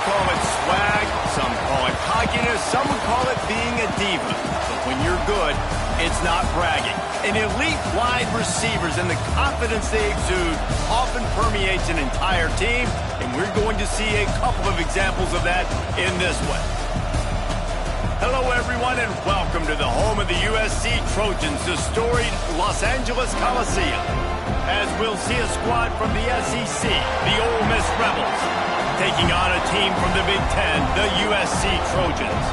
call it swag, some call it cockiness, some would call it being a diva. But when you're good, it's not bragging. An elite wide receivers and the confidence they exude often permeates an entire team, and we're going to see a couple of examples of that in this one. Hello, everyone, and welcome to the home of the USC Trojans, the storied Los Angeles Coliseum. As we'll see a squad from the SEC, the Ole Miss Rebels, taking on a team from the Big Ten, the USC Trojans.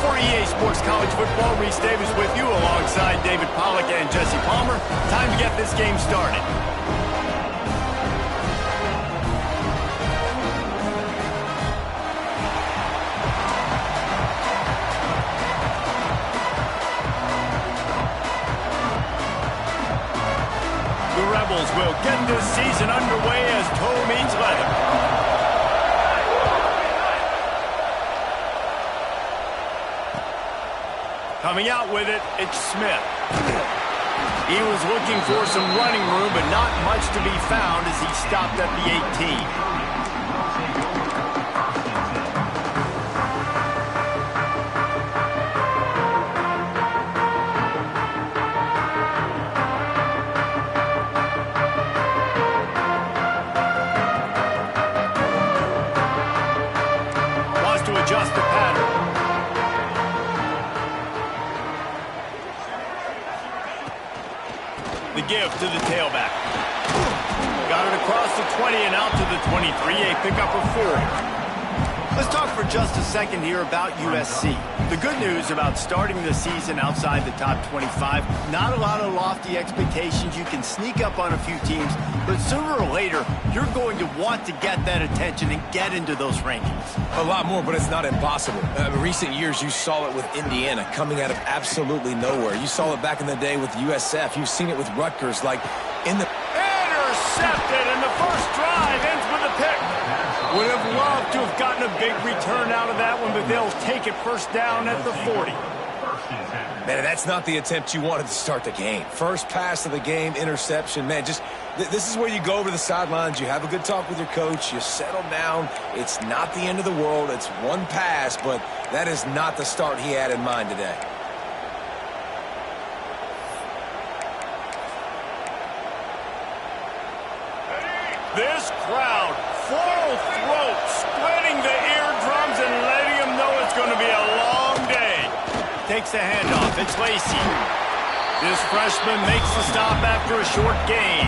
For EA Sports College Football, Reese Davis with you alongside David Pollack and Jesse Palmer. Time to get this game started. The Rebels will get this season underway as toe meets leather. Coming out with it, it's Smith. He was looking for some running room, but not much to be found as he stopped at the 18. Wants to adjust the pattern. The give to the tailback. Got it across the 20 and out to the 23, a pickup of 4. Let's talk for just a second here about USC. The good news about starting the season outside the top 25, not a lot of lofty expectations. You can sneak up on a few teams, but sooner or later, you're going to want to get that attention and get into those rankings. A lot more, but it's not impossible. In recent years, you saw it with Indiana coming out of absolutely nowhere. You saw it back in the day with USF. You've seen it with Rutgers, like in the... Intercepted, and the first drive ends with a pick. Would have loved to have gotten a big return out of that one, but they'll take it first down at the 40. Man, that's not the attempt you wanted to start the game. First pass of the game, interception. Man, just this is where you go over to the sidelines. You have a good talk with your coach. You settle down. It's not the end of the world. It's one pass, but that is not the start he had in mind today. This crowd, full throat, splitting the eardrums and letting them know it's going to be a long day. Takes the handoff. It's Lacey. This freshman makes the stop after a short gain.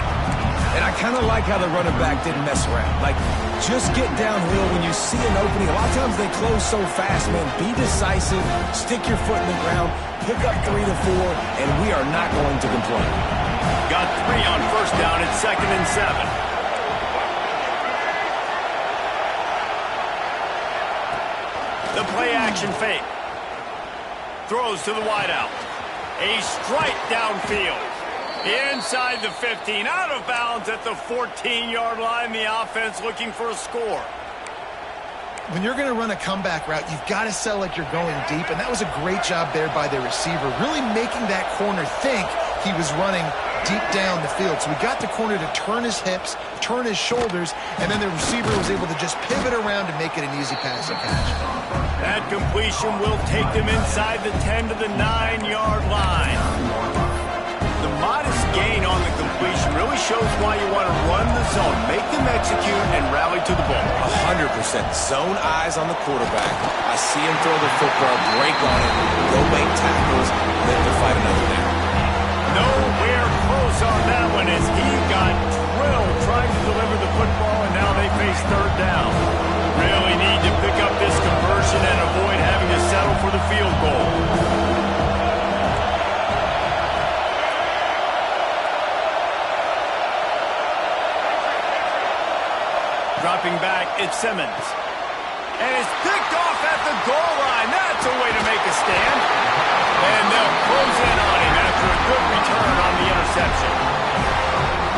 And I kind of like how the running back didn't mess around. Like, just get downhill when you see an opening. A lot of times they close so fast, man. Be decisive, stick your foot in the ground, pick up 3 to 4, and we are not going to complain. Got 3 on first down. It's 2nd and 7. The play-action fake. Throws to the wideout. A strike downfield. Inside the 15. Out of bounds at the 14-yard line. The offense looking for a score. When you're going to run a comeback route, you've got to sell like you're going deep, and that was a great job there by the receiver, really making that corner think he was running deep down the field. So we got the corner to turn his hips, turn his shoulders, and then the receiver was able to just pivot around and make it an easy pass and catch. That completion will take them inside the 10 to the 9-yard line. The modest gain on the completion really shows why you want to run the zone, make them execute, and rally to the ball. 100%. Zone eyes on the quarterback. I see him throw the football, break on it, go make tackles, live to fight another down. Nowhere close on that one as he got drilled trying to deliver the football, and now they face 3rd down. Really need to pick up this conversion and avoid having to settle for the field goal. Dropping back, it's Simmons. And it's picked off at the goal line. That's a way to make a stand. And they'll close in on him after a good return on the interception.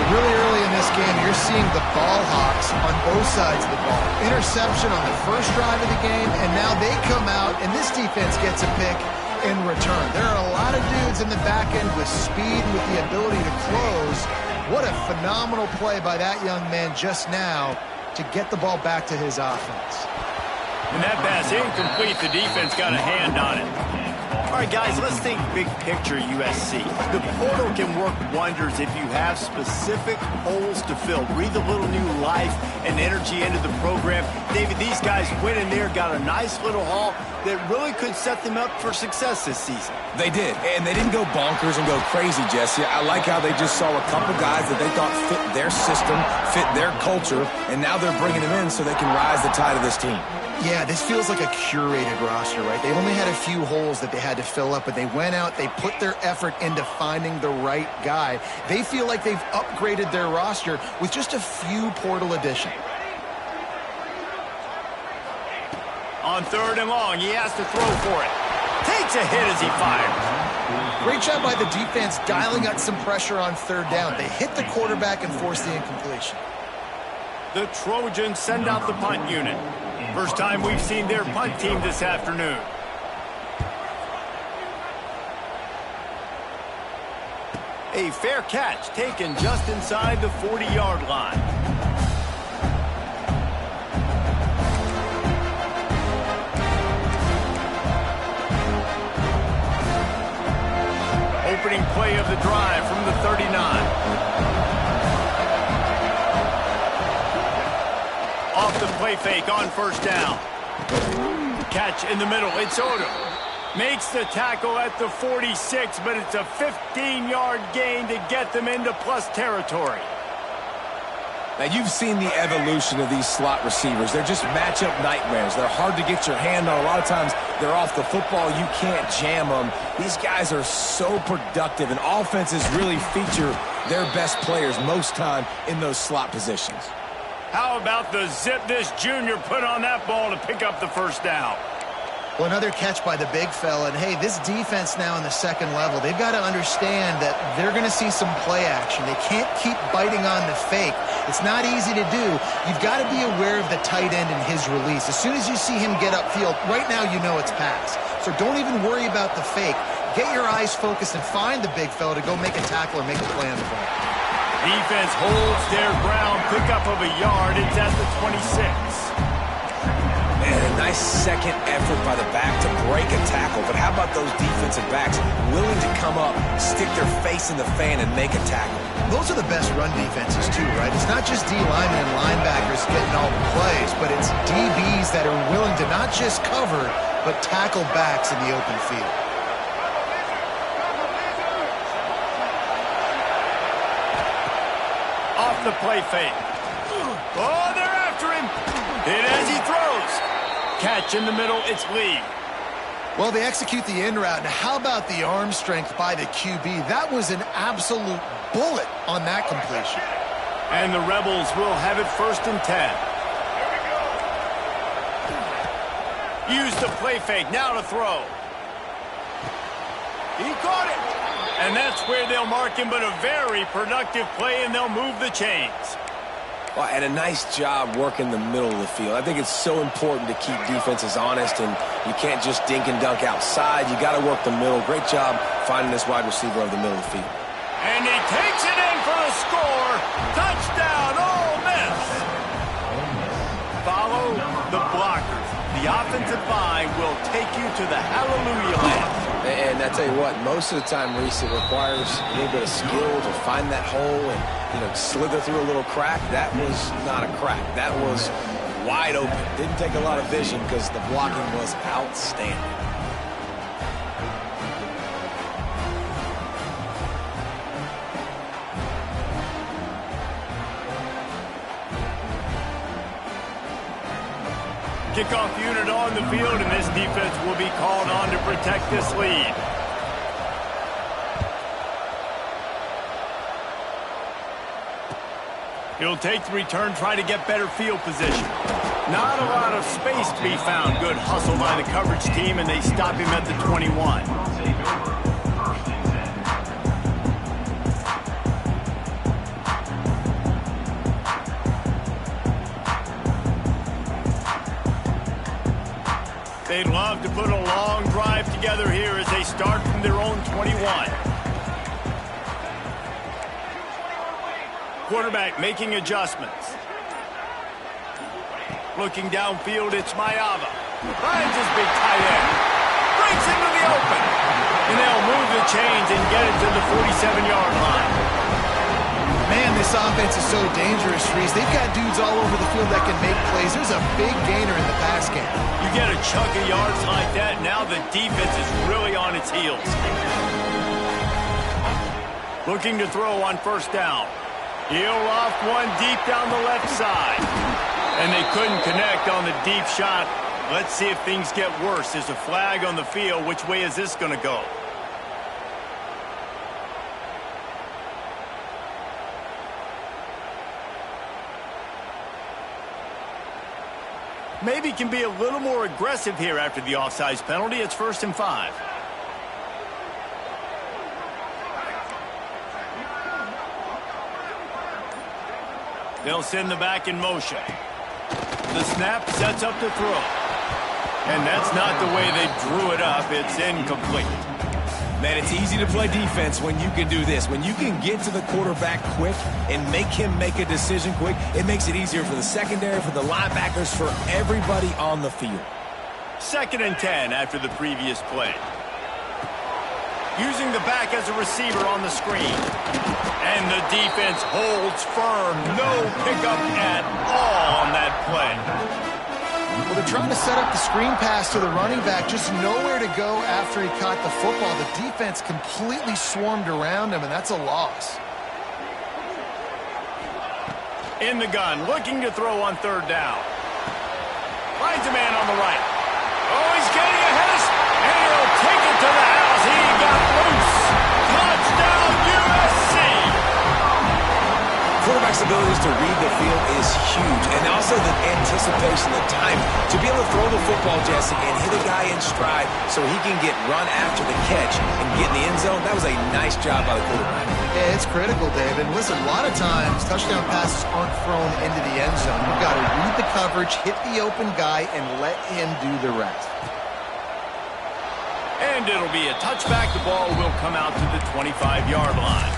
Really early in this game, you're seeing the ball hawks on both sides of the ball. Interception on the first drive of the game, and now they come out, and this defense gets a pick in return. There are a lot of dudes in the back end with speed, with the ability to close. What a phenomenal play by that young man just now to get the ball back to his offense. And that pass incomplete. The defense got a hand on it. All right, guys, let's think big picture USC. The portal can work wonders if you have specific holes to fill. Breathe a little new life and energy into the program. David, these guys went in there, got a nice little haul that really could set them up for success this season. They did, and they didn't go bonkers and go crazy, Jesse. I like how they just saw a couple guys that they thought fit their system, fit their culture, and now they're bringing them in so they can rise the tide of this team. Yeah, this feels like a curated roster, right? They only had a few holes that they had to fill up, but they went out, they put their effort into finding the right guy. They feel like they've upgraded their roster with just a few portal additions. On 3rd and long, he has to throw for it. Takes a hit as he fires. Great job by the defense dialing up some pressure on 3rd down. They hit the quarterback and forced the incompletion. The Trojans send out the punt unit. First time we've seen their punt team this afternoon. A fair catch taken just inside the 40-yard line. Opening play of the drive from the 39. Off the play fake on 1st down. Catch in the middle. It's Odom. Makes the tackle at the 46, but it's a 15-yard gain to get them into plus territory. Now, you've seen the evolution of these slot receivers. They're just matchup nightmares. They're hard to get your hand on. A lot of times, they're off the football. You can't jam them. These guys are so productive, and offenses really feature their best players most time in those slot positions. How about the zip this junior put on that ball to pick up the 1st down? Well, another catch by the big fella. And, hey, this defense now in the 2nd level, they've got to understand that they're going to see some play action. They can't keep biting on the fake. It's not easy to do. You've got to be aware of the tight end and his release. As soon as you see him get upfield, right now you know it's pass. So don't even worry about the fake. Get your eyes focused and find the big fella to go make a tackle or make a play on the ball. Defense holds their ground, pickup of a yard. It's at the 26. Man, a nice second effort by the back to break a tackle. But how about those defensive backs willing to come up, stick their face in the fan, and make a tackle? Those are the best run defenses, too, right? It's not just D linemen and linebackers getting all the plays, but it's DBs that are willing to not just cover, but tackle backs in the open field. Off the play fake. Oh, they're after him. Hit as he throws. Catch in the middle, it's Lee. Well, they execute the in route. Now, how about the arm strength by the QB? That was an absolute bullet on that completion. And the Rebels will have it 1st and 10. Use the play fake, now to throw. He caught it. And that's where they'll mark him, but a very productive play, and they'll move the chains. Well, and a nice job working the middle of the field. I think it's so important to keep defenses honest, and you can't just dink and dunk outside. You got to work the middle. Great job finding this wide receiver over the middle of the field. And he takes it in for the score. Touchdown, Ole Miss. Follow the blockers. The offensive line will take you to the hallelujah land. And I tell you what, most of the time, Reese, it requires a little bit of skill to find that hole and, slither through a little crack. That was not a crack. That was wide open. Didn't take a lot of vision because the blocking was outstanding. Kickoff unit on the field, and this defense will be called on to protect this lead. He'll take the return, try to get better field position. Not a lot of space to be found. Good hustle by the coverage team, and they stop him at the 21. They'd love to put a long drive together here as they start from their own 21. Quarterback making adjustments. Looking downfield, it's Mayava. Finds his big tight end. Breaks into the open. And they'll move the chains and get it to the 47-yard line. Man, this offense is so dangerous, Reese. They've got dudes all over the field that can make plays. There's a big gainer in the pass game. You get a chunk of yards like that, now the defense is really on its heels. Looking to throw on first down. He'll loft one deep down the left side. And they couldn't connect on the deep shot. Let's see if things get worse. There's a flag on the field. Which way is this going to go? Maybe can be a little more aggressive here after the offsides penalty. It's 1st and 5. They'll send the back in motion. The snap sets up the throw. And that's not the way they drew it up. It's incomplete. Man, it's easy to play defense when you can do this. When you can get to the quarterback quick and make him make a decision quick, it makes it easier for the secondary, for the linebackers, for everybody on the field. 2nd and 10 after the previous play. Using the back as a receiver on the screen. And the defense holds firm. No pickup at all on that play. Well, they're trying to set up the screen pass to the running back. Just nowhere to go after he caught the football. The defense completely swarmed around him, and that's a loss. In the gun, looking to throw on 3rd down. Finds a man on the right. Oh, he's getting ahead of us, and he'll take it to the house. He got loose. Touchdown, USC. Quarterback's abilities to read the field is huge, and also the anticipation, the time to be able to throw the football, Jesse, and hit a guy in stride so he can get run after the catch and get in the end zone. That was a nice job by the quarterback. Yeah, it's critical, David. Listen, a lot of times touchdown passes aren't thrown into the end zone. You've got to read the coverage, hit the open guy, and let him do the rest. And it'll be a touchback. The ball will come out to the 25-yard line.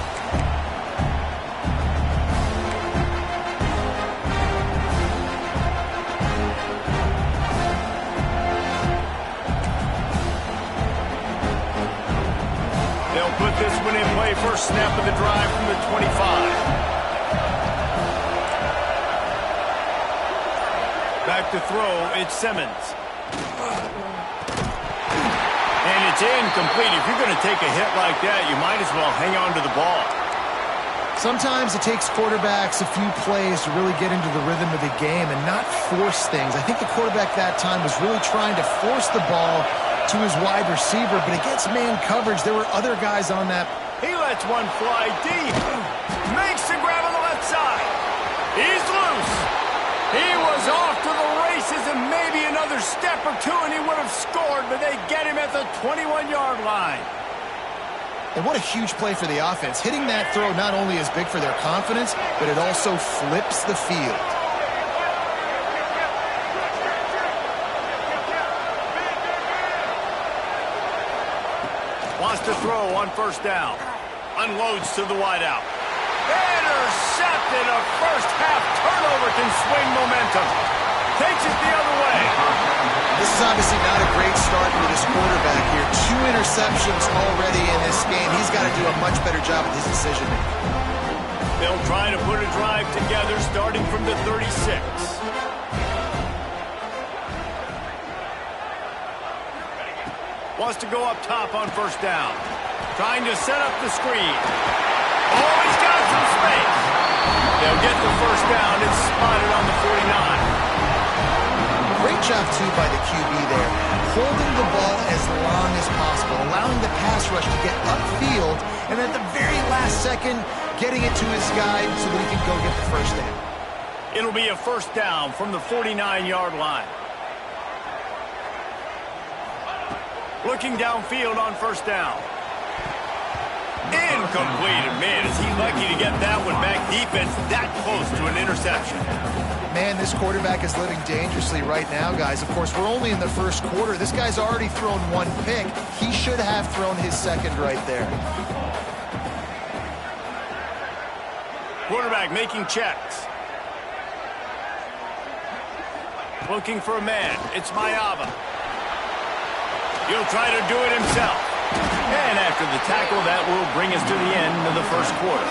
They'll put this one in play. First snap of the drive from the 25. Back to throw, it's Simmons. And it's incomplete. If you're going to take a hit like that, you might as well hang on to the ball. Sometimes it takes quarterbacks a few plays to really get into the rhythm of the game and not force things. I think the quarterback that time was really trying to force the ball to his wide receiver, but against man coverage, there were other guys on that. He lets one fly deep. Makes the grab on the left side. He's loose. He was off to the races, and maybe another step or two, and he would have scored, but they get him at the 21-yard line. And what a huge play for the offense. Hitting that throw not only is big for their confidence, but it also flips the field. Wants to throw on first down. Unloads to the wideout. Intercepted. A first-half turnover can swing momentum. Takes it the other way. This is obviously not a great start for this quarterback here. 2 interceptions already in this game. He's got to do a much better job with his decision-making. They'll try to put a drive together starting from the 36. Wants to go up top on first down. Trying to set up the screen. Oh, he's got some space. They'll get the first down. It's spotted on the 49. Great job, too, by the QB there. Holding the ball as long as possible, allowing the pass rush to get upfield, and at the very last second, getting it to his guy so that he can go get the first down. It'll be a first down from the 49-yard line. Looking downfield on first down. Incomplete. Man, is he lucky to get that one back. Defense that close to an interception. Man, this quarterback is living dangerously right now, guys. Of course, we're only in the first quarter. This guy's already thrown 1 pick. He should have thrown his second right there. Quarterback making checks. Looking for a man. It's Mayava. He'll try to do it himself. And after the tackle, that will bring us to the end of the first quarter.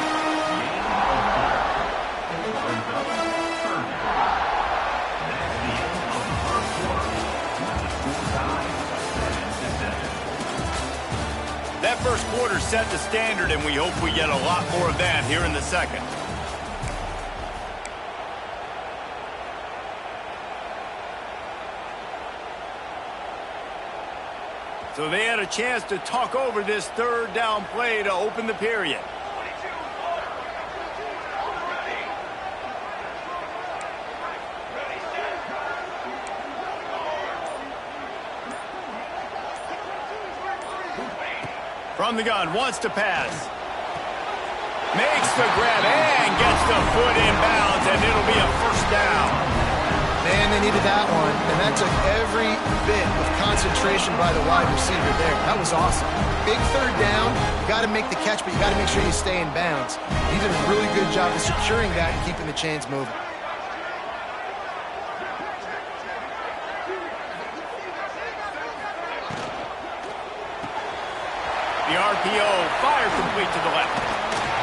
That first quarter set the standard, and we hope we get a lot more of that here in the second. So they had a chance to talk over this third down play to open the period. From the gun, wants to pass. Makes the grab and gets the foot in bounds, and it'll be a first down. Man, they needed that one, and that took every bit of concentration by the wide receiver there. That was awesome. Big third down. You got to make the catch, but you got to make sure you stay in bounds. He did a really good job of securing that and keeping the chains moving. The RPO fire complete to the left.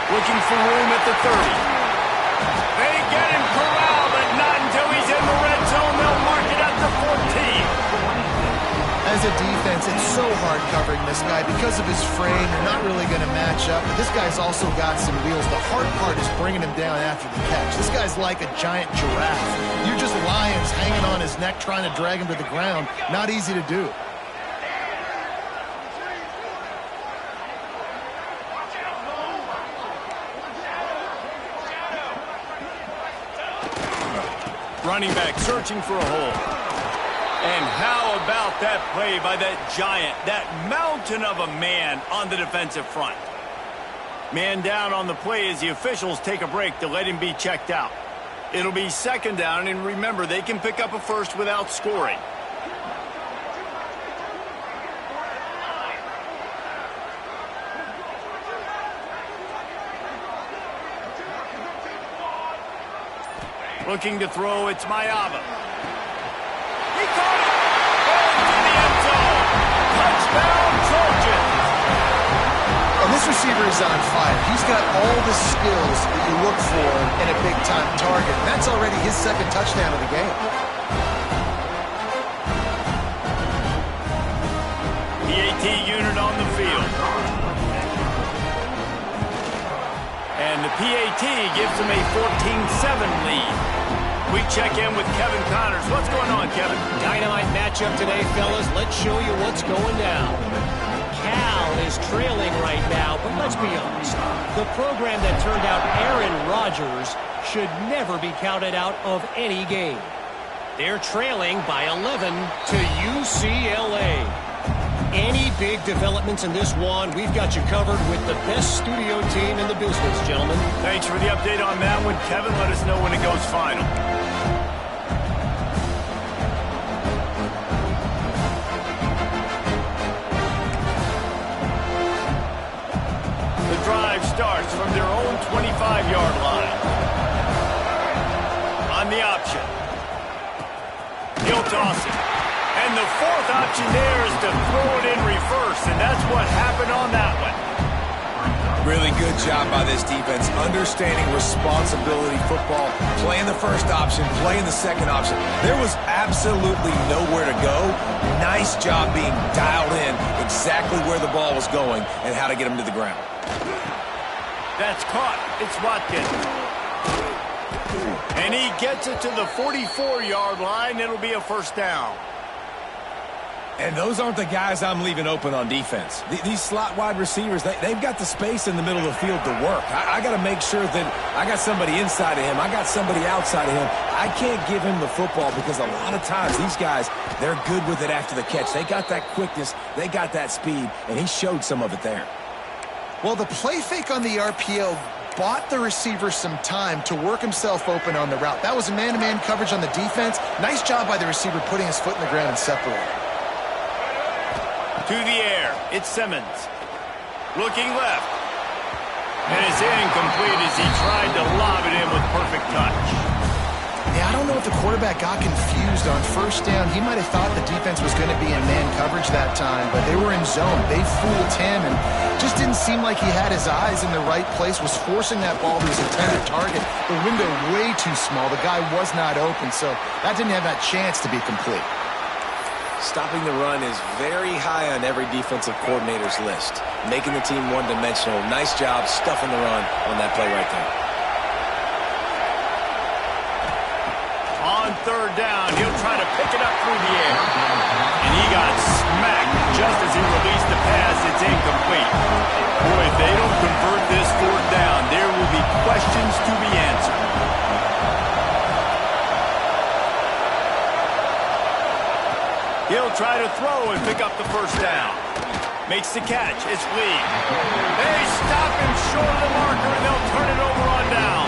Looking for room at the 30. They get him corralled, but not until he's in the red zone. They'll mark it at the 14. As a defense, it's so hard covering this guy. Because of his frame, you're not really going to match up. But this guy's also got some wheels. The hard part is bringing him down after the catch. This guy's like a giant giraffe. You're just lions hanging on his neck trying to drag him to the ground. Not easy to do. Running back searching for a hole. And how about that play by that giant, that mountain of a man on the defensive front? Man down on the play as the officials take a break to let him be checked out. It'll be second down, and remember, they can pick up a first without scoring. Looking to throw, it's Mayava. He caught it! Into the end zone! Touchdown, Trojans! And this receiver is on fire. He's got all the skills that you look for in a big-time target. And that's already his second touchdown of the game. PAT unit on the field. And the PAT gives them a 14-7 lead. We check in with Kevin Connors. What's going on, Kevin? Dynamite matchup today, fellas. Let's show you what's going down. Cal is trailing right now, but let's be honest. The program that turned out Aaron Rodgers should never be counted out of any game. They're trailing by 11 to UCLA. Any big developments in this one, we've got you covered with the best studio team in the business, gentlemen. Thanks for the update on that one, Kevin. Let us know when it goes final. The drive starts from their own 25-yard line. On the option. He'll toss it. And the fourth option there is to throw it in reverse, and that's what happened on that one. Really good job by this defense, understanding responsibility football, playing the first option, playing the second option. There was absolutely nowhere to go. Nice job being dialed in exactly where the ball was going and how to get him to the ground. That's caught. It's Watkins. And he gets it to the 44-yard line. It'll be a first down. And those aren't the guys I'm leaving open on defense. These slot wide receivers, they've got the space in the middle of the field to work. I got to make sure that I got somebody inside of him. I got somebody outside of him. I can't give him the football because a lot of times these guys, they're good with it after the catch. They got that quickness. They got that speed, and he showed some of it there. Well, the play fake on the RPO bought the receiver some time to work himself open on the route. That was a man-to-man coverage on the defense. Nice job by the receiver putting his foot in the ground and separating. To the air, it's Simmons. Looking left. And it's incomplete as he tried to lob it in with perfect touch. Yeah, I don't know if the quarterback got confused on first down. He might have thought the defense was going to be in man coverage that time, but they were in zone. They fooled him and just didn't seem like he had his eyes in the right place, was forcing that ball to his intended target. The window way too small. The guy was not open, so that didn't have that chance to be complete. Stopping the run is very high on every defensive coordinator's list. Making the team one-dimensional. Nice job stuffing the run on that play right there. On third down, he'll try to pick it up through the air. And he got smacked just as he released the pass. It's incomplete. Boy, if they don't convert this fourth down, there will be questions to be answered. He'll try to throw and pick up the first down. Makes the catch. It's Lee. They stop him short of the marker, and they'll turn it over on down.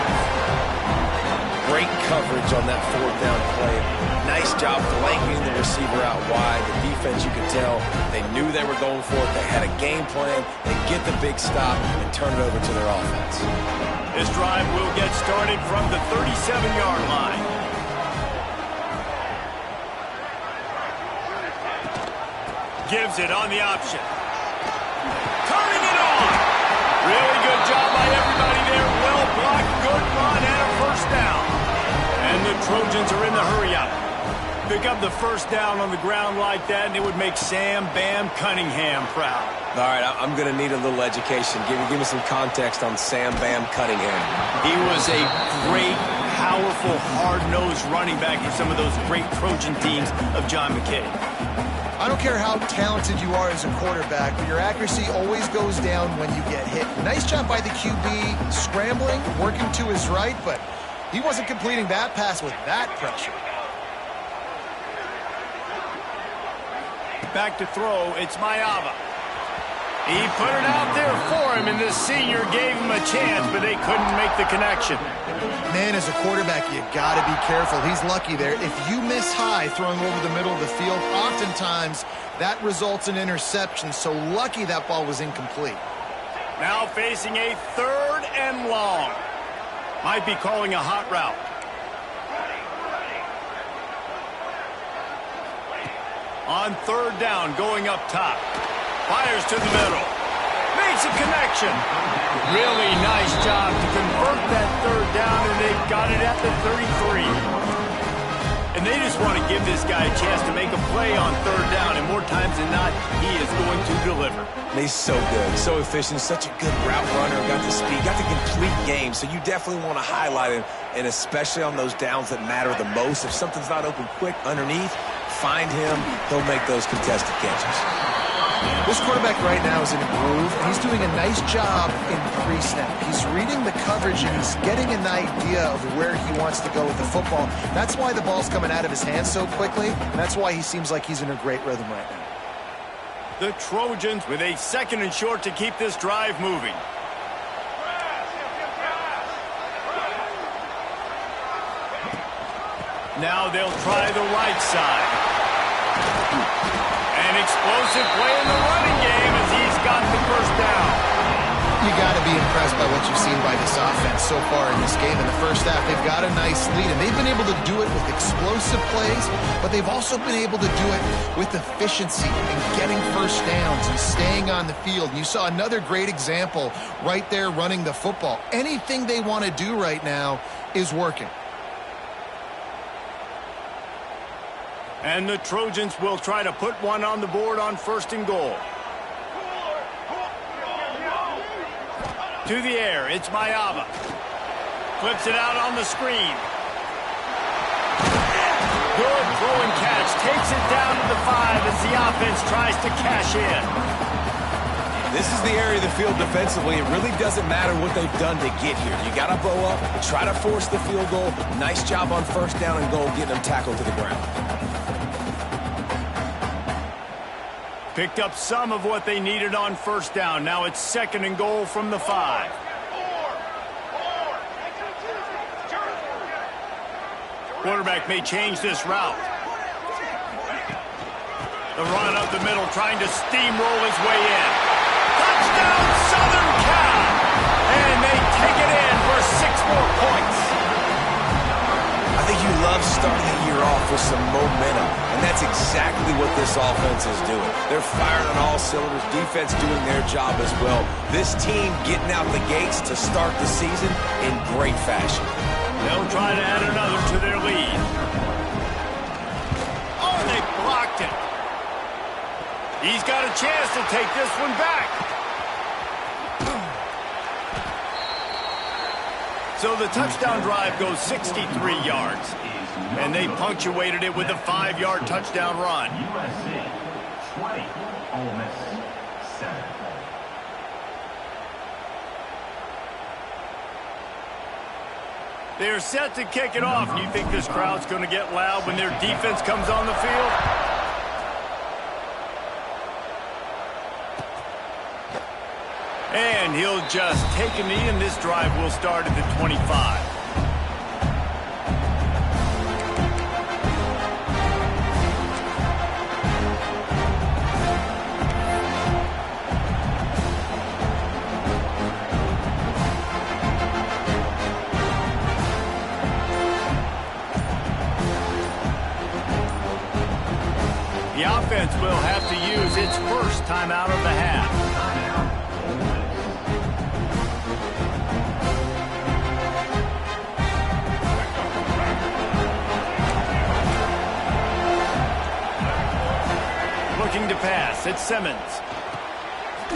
Great coverage on that fourth down play. Nice job flanking the receiver out wide. The defense, you could tell, they knew they were going for it. They had a game plan. They get the big stop and turn it over to their offense. This drive will get started from the 37-yard line. Gives it on the option. Turning it on. Really good job by everybody there. Well blocked, good run, and a first down. And the Trojans are in the hurry-up. Pick up the first down on the ground like that, and it would make Sam Bam Cunningham proud. All right, I'm going to need a little education. Give me some context on Sam Bam Cunningham. He was a great, powerful, hard-nosed running back in some of those great Trojan teams of John McKay. I don't care how talented you are as a quarterback, but your accuracy always goes down when you get hit. Nice job by the QB scrambling, working to his right, but he wasn't completing that pass with that pressure. Back to throw, it's Mayava. He put it out there for him, and the senior gave him a chance, but they couldn't make the connection. Man, as a quarterback, you got to be careful. He's lucky there. If you miss high throwing over the middle of the field, oftentimes that results in interception. So lucky that ball was incomplete. Now facing a third and long. Might be calling a hot route. On third down, going up top. Fires to the middle. Makes a connection. Really nice job to convert that third down, and they've got it at the 33. And they just want to give this guy a chance to make a play on third down, and more times than not, he is going to deliver. And he's so good, so efficient, such a good route runner, got the speed, got the complete game, so you definitely want to highlight him, and especially on those downs that matter the most. If something's not open quick underneath, find him, he'll make those contested catches. This quarterback right now is in a groove, and he's doing a nice job in pre-snap. He's reading the coverage, and he's getting an idea of where he wants to go with the football. That's why the ball's coming out of his hands so quickly, and that's why he seems like he's in a great rhythm right now. The Trojans with a second and short to keep this drive moving. Now they'll try the right side. An explosive play in the running game as he's got the first down. You got to be impressed by what you've seen by this offense so far in this game. In the first half, they've got a nice lead, and they've been able to do it with explosive plays, but they've also been able to do it with efficiency and getting first downs and staying on the field. You saw another great example right there running the football. Anything they want to do right now is working. And the Trojans will try to put one on the board on first and goal. To the air, it's Mayava. Flips it out on the screen. Good throw and catch. Takes it down to the 5 as the offense tries to cash in. This is the area of the field defensively. It really doesn't matter what they've done to get here. You got to bow up and try to force the field goal. Nice job on first down and goal, getting them tackled to the ground. Picked up some of what they needed on first down. Now it's second and goal from the 5. Quarterback may change this route. The run up the middle, trying to steamroll his way in. Touchdown, Southern Cal! And they take it in for 6 more points. I think you love love starting the year off with some momentum, and that's exactly what this offense is doing. They're firing on all cylinders, defense doing their job as well. This team getting out the gates to start the season in great fashion. They'll try to add another to their lead. Oh, they blocked it. He's got a chance to take this one back. So the touchdown drive goes 63 yards. And they punctuated it with a 5-yard touchdown run. USC 20, Ole Miss 7. They're set to kick it off. You think this crowd's going to get loud when their defense comes on the field? And he'll just take a knee, and this drive will start at the 25. The offense will have to use its first timeout of the half. Looking to pass, it's Simmons.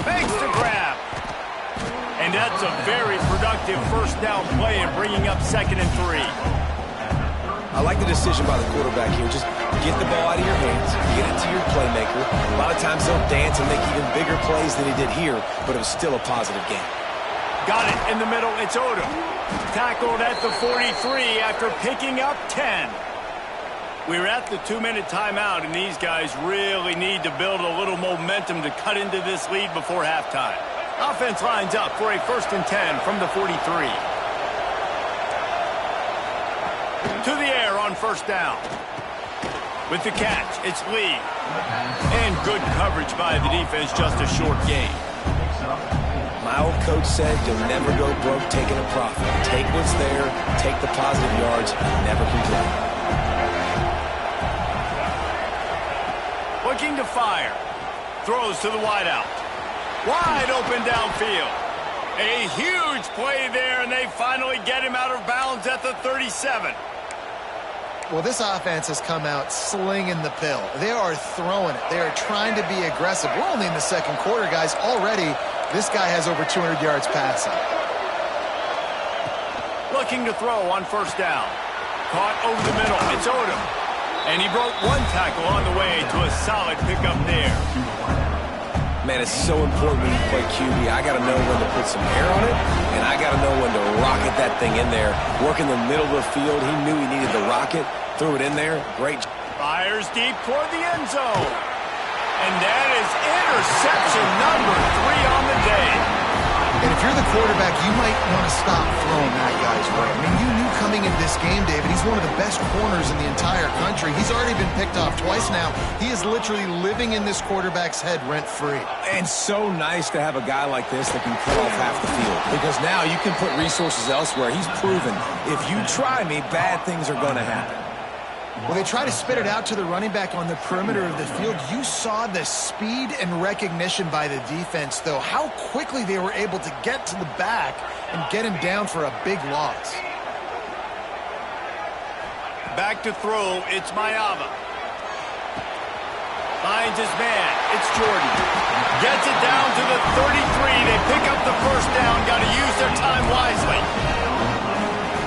Fakes to grab. And that's a very productive first down play in bringing up 2nd and 3. I like the decision by the quarterback here. Just get the ball out of your hands, get it to your playmaker. A lot of times he'll dance and make even bigger plays than he did here, but it was still a positive game. Got it in the middle. It's Odom. Tackled at the 43 after picking up 10. We're at the 2-minute timeout, and these guys really need to build a little momentum to cut into this lead before halftime. Offense lines up for a 1st and 10 from the 43. To the air on 1st down. With the catch, it's Lee. And good coverage by the defense, just a short gain. My old coach said you'll never go broke taking a profit. Take what's there, take the positive yards, and never complain. Looking to fire. Throws to the wideout. Wide open downfield. A huge play there, and they finally get him out of bounds at the 37. Well, this offense has come out slinging the pill. They are throwing it. They are trying to be aggressive. We're only in the 2nd quarter, guys. Already, this guy has over 200 yards passing. Looking to throw on 1st down. Caught over the middle. It's Odom. And he broke one tackle on the way to a solid pickup there. Man, it's so important when you play QB. I got to know when to put some air on it, and I got to know when to rocket that thing in there. Work in the middle of the field. He knew he needed the rocket. Threw it in there. Great. Fires deep toward the end zone. And that is interception number 3 on the day. And if you're the quarterback, you might want to stop throwing that guy's way. I mean, you knew coming into this game, David, he's one of the best corners in the entire country. He's already been picked off twice now. He is literally living in this quarterback's head rent-free. And so nice to have a guy like this that can cut off half the field. Because now you can put resources elsewhere. He's proven if you try me, bad things are going to happen. Well, they try to spit it out to the running back on the perimeter of the field. You saw the speed and recognition by the defense, though. How quickly they were able to get to the back and get him down for a big loss. Back to throw, it's Mayava. Finds his man, it's Jordan. Gets it down to the 33. They pick up the 1st down. Got to use their time wisely.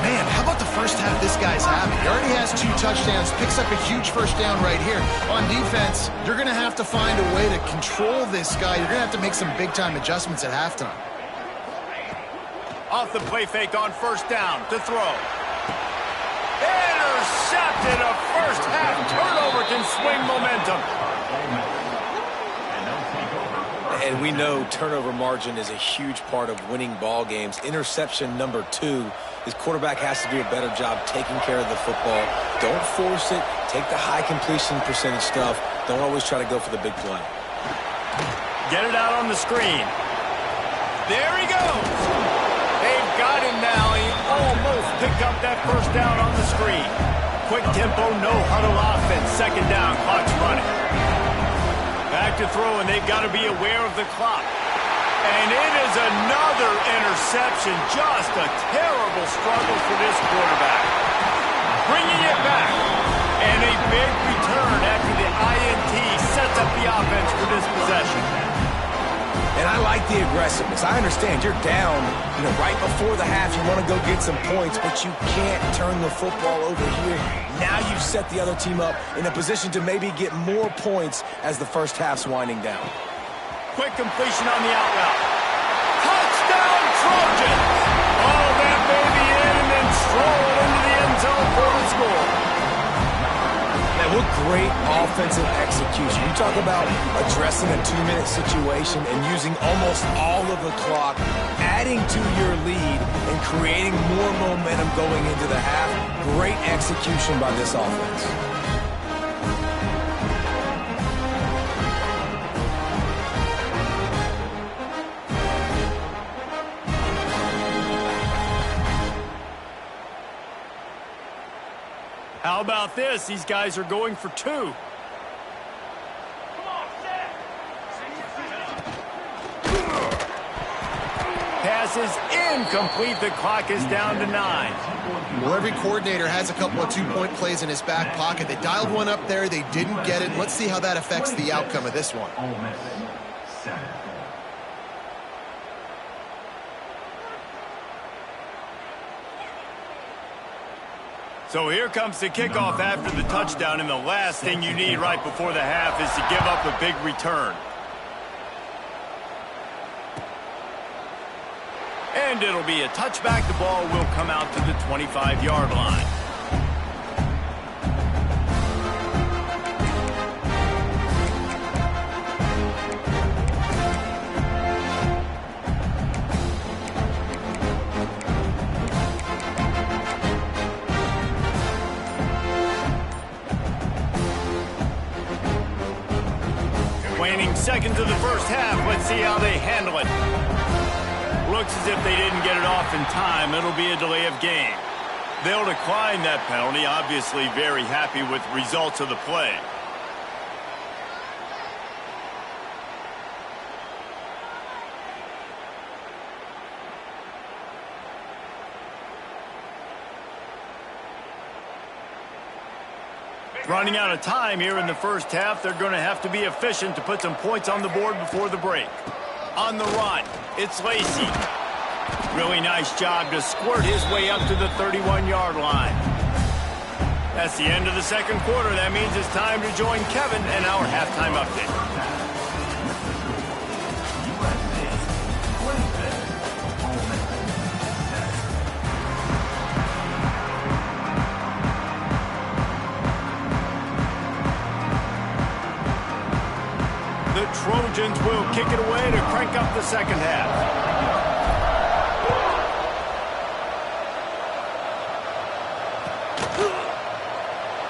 Man, how about the first half this guy's having? He already has 2 touchdowns, picks up a huge 1st down right here. On defense, you're going to have to find a way to control this guy. You're going to have to make some big-time adjustments at halftime. Off the play fake on 1st down to throw. Intercepted. A first half turnover can swing momentum. And we know turnover margin is a huge part of winning ball games. Interception number 2. His quarterback has to do a better job taking care of the football. Don't force it. Take the high completion percentage stuff. Don't always try to go for the big play. Get it out on the screen. There he goes. They've got him now. He almost picked up that 1st down on the screen. quick tempo, no huddle offense. Second down, clock's running. Back to throw, and they've got to be aware of the clock. And it is another interception. Just a terrible struggle for this quarterback. Bringing it back. And a big return after the INT sets up the offense for this possession. And I like the aggressiveness. I understand you're down, right before the half. You want to go get some points, but you can't turn the football over here. Now you've set the other team up in a position to maybe get more points as the first half's winding down. Quick completion on the out route. Touchdown, Trojans! Oh, that baby in and then stroll into the end zone for the score. Man, what great offensive execution. You talk about addressing a 2-minute situation and using almost all of the clock, adding to your lead and creating more momentum going into the half. Great execution by this offense. How about this? These guys are going for 2. Pass is incomplete. The clock is down to 9. Well, every coordinator has a couple of 2-point plays in his back pocket. They dialed one up there. They didn't get it. Let's see how that affects the outcome of this one. Ole Miss 7. So here comes the kickoff after the touchdown, and the last thing you need right before the half is to give up a big return. And it'll be a touchback. The ball will come out to the 25-yard line. Waning seconds of the first half. Let's see how they handle it. Looks as if they didn't get it off in time. It'll be a delay of game. They'll decline that penalty. Obviously very happy with the results of the play. Running out of time here in the first half. They're going to have to be efficient to put some points on the board before the break. On the run, it's Lacey. Really nice job to squirt his way up to the 31-yard line. That's the end of the second quarter. That means it's time to join Kevin and our halftime update. The Trojans will kick it away to crank up the second half.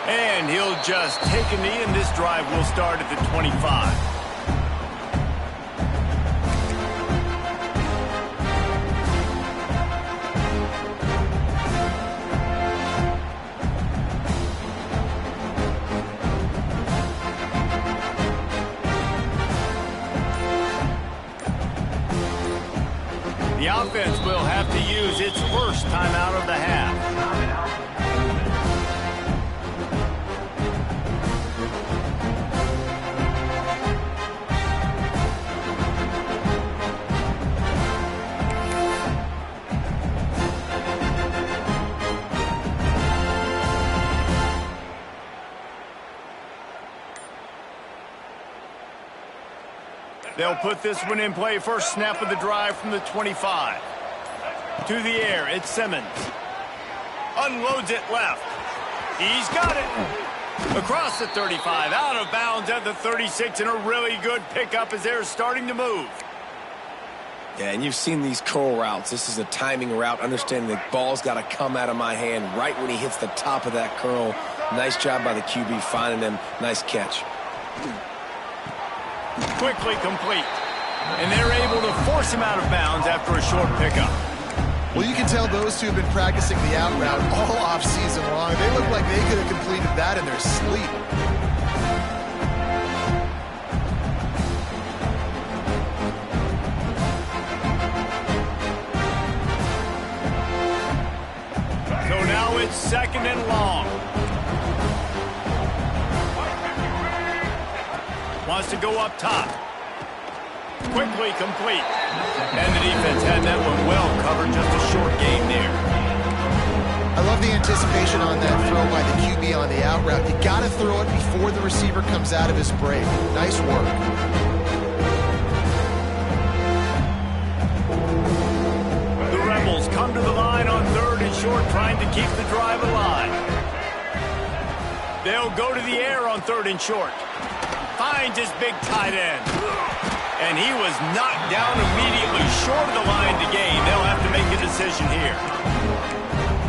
And he'll just take a knee, and this drive will start at the 25. The offense will have to use its first timeout of the half. They'll put this one in play. First snap of the drive from the 25. To the air, it's Simmons. Unloads it left. He's got it. Across the 35, out of bounds at the 36, and a really good pickup as they're starting to move. Yeah, and you've seen these curl routes. This is a timing route. Understanding the ball's got to come out of my hand right when he hits the top of that curl. Nice job by the QB finding him. Nice catch. Quickly complete. And they're able to force him out of bounds after a short pickup. Well, you can tell those two have been practicing the out route all off season long. They look like they could have completed that in their sleep. So now it's 2nd and long. Wants to go up top. Quickly complete. And the defense had that one well covered. Just a short game there. I love the anticipation on that throw by the QB on the out route. You got to throw it before the receiver comes out of his break. Nice work. The Rebels come to the line on 3rd and short, trying to keep the drive alive. They'll go to the air on 3rd and short. Finds his big tight end. And he was knocked down immediately short of the line to gain. They'll have to make a decision here.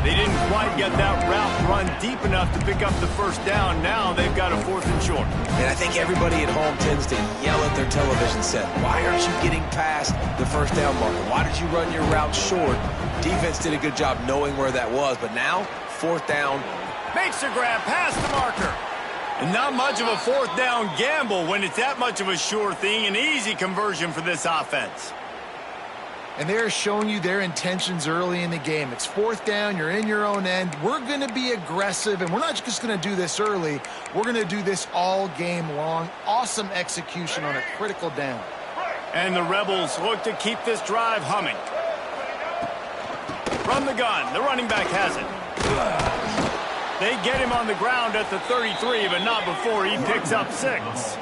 They didn't quite get that route run deep enough to pick up the first down. Now they've got a 4th and short. And I think everybody at home tends to yell at their television set. Why aren't you getting past the first down marker? Why did you run your route short? Defense did a good job knowing where that was. But now, 4th down. Makes a grab past the marker. And not much of a 4th down gamble when it's that much of a sure thing. An easy conversion for this offense. And they're showing you their intentions early in the game. It's 4th down. You're in your own end. We're going to be aggressive, and we're not just going to do this early. We're going to do this all game long. Awesome execution on a critical down. And the Rebels look to keep this drive humming. From the gun, the running back has it. They get him on the ground at the 33, but not before he picks up 6.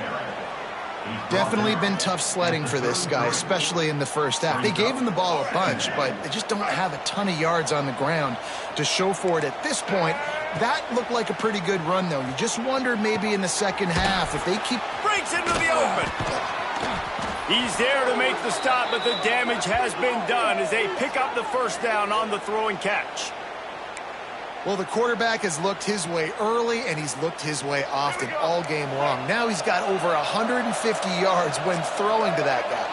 Definitely been tough sledding for this guy, especially in the first half. They gave him the ball a bunch, but they just don't have a ton of yards on the ground to show for it at this point. That looked like a pretty good run, though. You just wonder maybe in the second half if they keep... Breaks into the open. He's there to make the stop, but the damage has been done as they pick up the first down on the throw and catch. Well, the quarterback has looked his way early, and he's looked his way often all game long. Now he's got over 150 yards when throwing to that guy.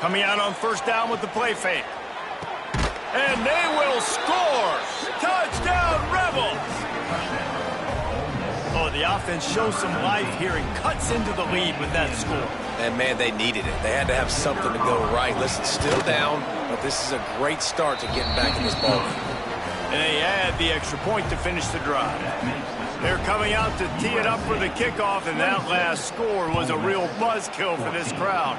Coming out on first down with the play fake. And they will score! Touchdown, Rebels! Oh, the offense shows some life here and cuts into the lead with that score. And, man, they needed it. They had to have something to go right. Listen, still down, but this is a great start to getting back in this ballgame. And they add the extra point to finish the drive. They're coming out to tee it up for the kickoff, and that last score was a real buzzkill for this crowd.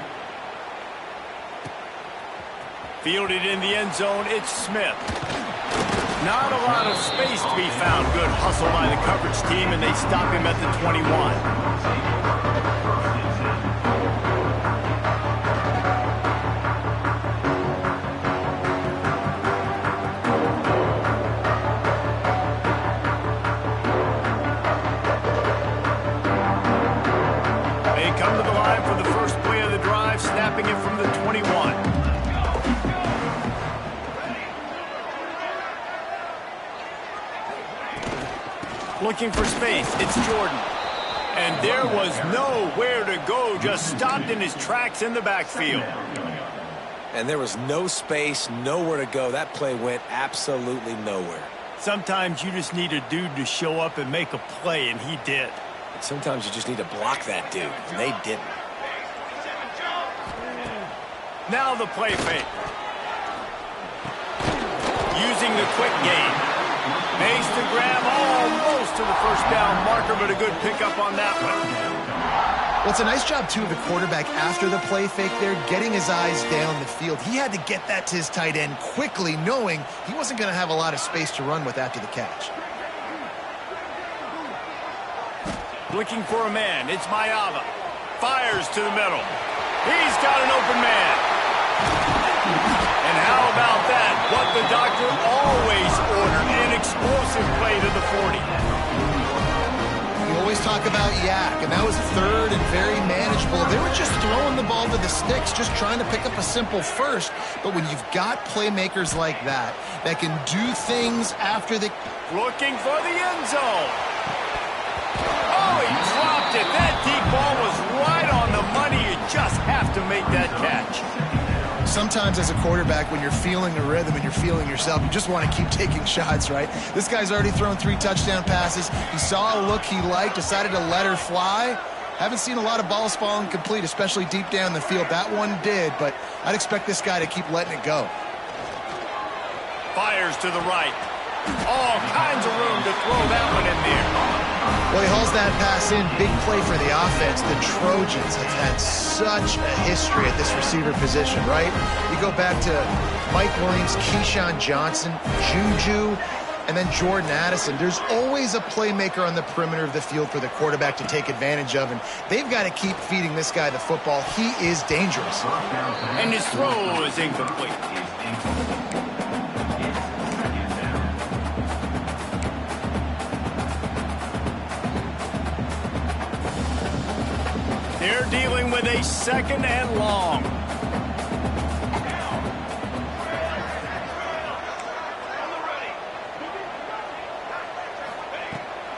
Fielded in the end zone, it's Smith. Not a lot of space to be found. Good hustle by the coverage team, and they stop him at the 21. Come to the line for the first play of the drive, snapping it from the 21. Looking for space, it's Jordan. And there was nowhere to go, just stopped in his tracks in the backfield. And there was no space, nowhere to go. That play went absolutely nowhere. Sometimes you just need a dude to show up and make a play, and he did. Sometimes you just need to block that dude, and they didn't. Now the play fake. Using the quick game. Makes the grab almost to the first down marker, but a good pickup on that one. Well, it's a nice job, too, of the quarterback after the play fake there, getting his eyes down the field. He had to get that to his tight end quickly, knowing he wasn't going to have a lot of space to run with after the catch. Looking for a man. It's Mayava. Fires to the middle. He's got an open man. And how about that? What the doctor always ordered. An explosive play to the 40. You always talk about yak, and that was third and very manageable. They were just throwing the ball to the sticks, just trying to pick up a simple first. But when you've got playmakers like that can do things after the... Looking for the end zone. Oh, he dropped it. That deep ball was right on the money. You just have to make that catch. Sometimes sometimes as a quarterback, when you're feeling a rhythm and you're feeling yourself, you just want to keep taking shots, right? This guy's already thrown 3 touchdown passes. He saw a look he liked, decided to let her fly. Haven't seen a lot of balls falling complete, especially deep down the field. That one did, but I'd expect this guy to keep letting it go. Fires to the right. All kinds of room to throw that one in there. Well, he hauls that pass in. Big play for the offense. The Trojans have had such a history at this receiver position, right? You go back to Mike Williams, Keyshawn Johnson, Juju, and then Jordan Addison. There's always a playmaker on the perimeter of the field for the quarterback to take advantage of, and they've got to keep feeding this guy the football. He is dangerous. And his throw is incomplete. They're dealing with a 2nd and long.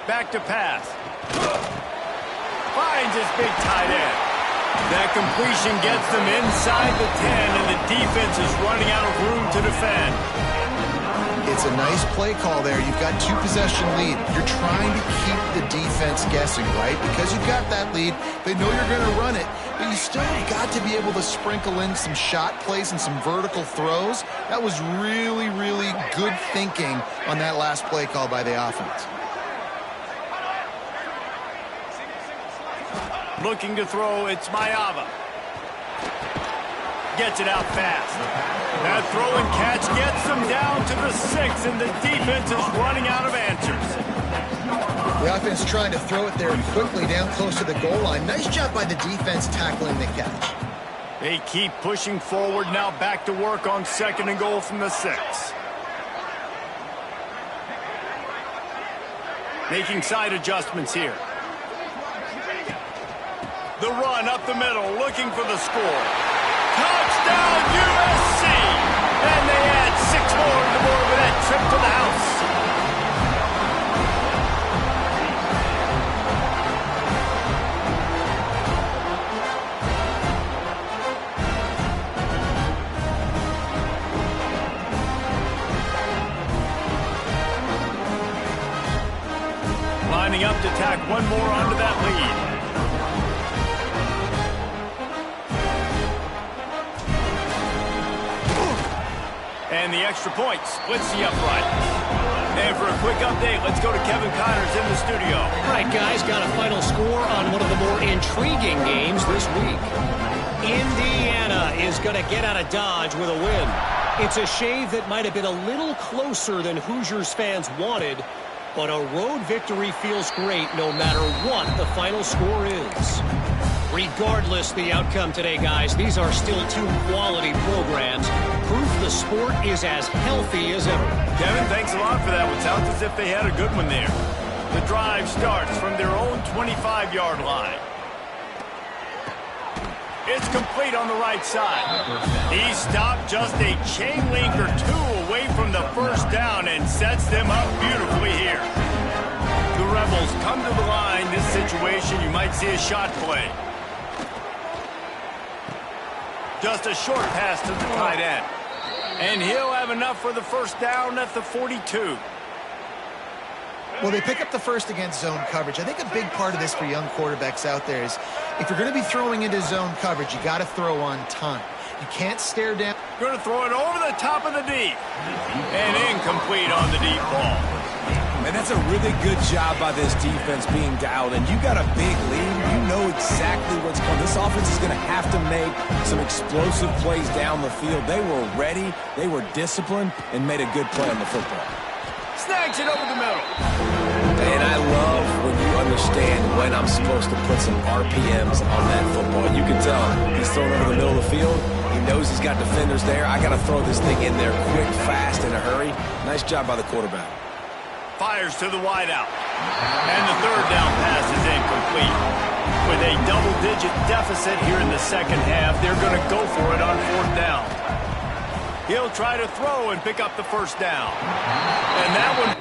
Back to pass. Finds his big tight end. That completion gets them inside the 10, and the defense is running out of room to defend. It's a nice play call there. You've got 2-possession lead. You're trying to keep the defense guessing, right? Because you've got that lead, they know you're going to run it, but you still have got to be able to sprinkle in some shot plays and some vertical throws. That was really, really good thinking on that last play call by the offense. Looking to throw, it's Mayava. Gets it out fast. That throw and catch gets them down to the 6, and the defense is running out of answers. The offense trying to throw it there quickly down close to the goal line. Nice job by the defense tackling the catch. They keep pushing forward, now back to work on 2nd and goal from the 6. Making side adjustments here. The run up the middle, looking for the score. Touchdown, USC! And they add 6 more to the board with that trip to the house. Lining up to tack one more onto that lead. And the extra point splits the upright. And for a quick update, let's go to Kevin Connors in the studio. All right, guys, got a final score on one of the more intriguing games this week. Indiana is going to get out of Dodge with a win. It's a shave that might have been a little closer than Hoosiers fans wanted, but a road victory feels great no matter what the final score is. Regardless the outcome today, guys, these are still 2 quality programs. Proof the sport is as healthy as ever. Kevin, thanks a lot for that one. Sounds as if they had a good one there. The drive starts from their own 25-yard line. It's complete on the right side. He stopped just a chain link or 2 away from the first down and sets them up beautifully here. The Rebels come to the line. This situation, you might see a shot play. Just a short pass to the tight end. And he'll have enough for the first down at the 42. Well, they pick up the first against zone coverage. I think a big part of this for young quarterbacks out there is if you're going to be throwing into zone coverage, you got to throw on time. You can't stare down. Going to throw it over the top of the deep. And incomplete on the deep ball. And that's a really good job by this defense being dialed in. You got a big lead. You know exactly what's coming. This offense is going to have to make some explosive plays down the field. They were ready, they were disciplined, and made a good play on the football. Snags it over the middle. And I love when you understand when I'm supposed to put some RPMs on that football. You can tell he's throwing over the middle of the field. He knows he's got defenders there. I got to throw this thing in there quick, fast, in a hurry. Nice job by the quarterback. Fires to the wideout. And the third down pass is incomplete. With a double-digit deficit here in the second half, they're going to go for it on 4th down. He'll try to throw and pick up the first down. And that one